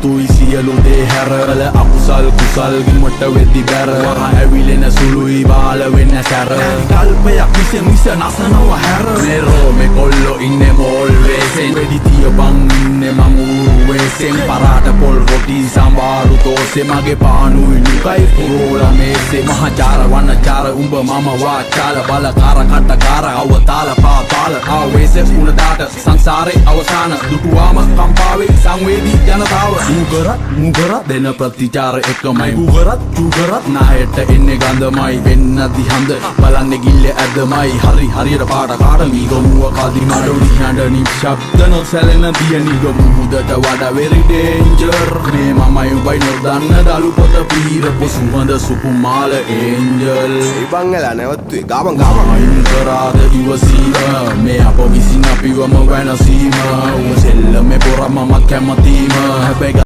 සතුයි සියලු දේ හැරවල අකුසල් කුසල් ගිමට වෙද්දි බැර වහ ඇවිලෙන සුළුයි බාල වෙන්න සැර කල්පයක් මිස නසනව හැර මෙරෝ මේ කොල්ලෝ ඉන්නේ මෝල් වේසෙන් වෙඩි තියපන් ඉන්නේ මං ඌවෙසෙන් පරාට පොල් රොටි සම්බාරු තෝසේ මගේ පානුයි ලුකයි පුරෝලා මේසේ මහාචාර වන්නචාර උඹ මම වාචාල බලකාර කට්ටකාර අවතාල පාතාල ආවේස උණදාට සංසාරේ අවසාන දුටුවාම කම්පාවේ සංවේදී ජනතාව මුගරත් දෙන ප්‍රතිචාර එකමයි උගරත් නායට එන්නේ ගඳමයි වෙන්න දිහඳ බලන්නේ ගිල්ල ඇදමයි හරි හරියට පාට කාට මීගමුව කදි මඩොලි හඬ නිශ්ශබ්ද නොසැලෙන දිය නිගමුහුදට වඩා වෙරි ඩේන්ජර් මේ මමයි උඹයි නොදන්න දලු පොත පීරපු සුවඳ සුකුමාල ඒන්ජල් ඉබංගලා නැවතුයි ගාමන් අයින් කරාද ඉවසීම මේ අප විසින් අපිවම වෙනසීම උඹ සෙල්ලමේ පොර මම කැමතිම හැබැයි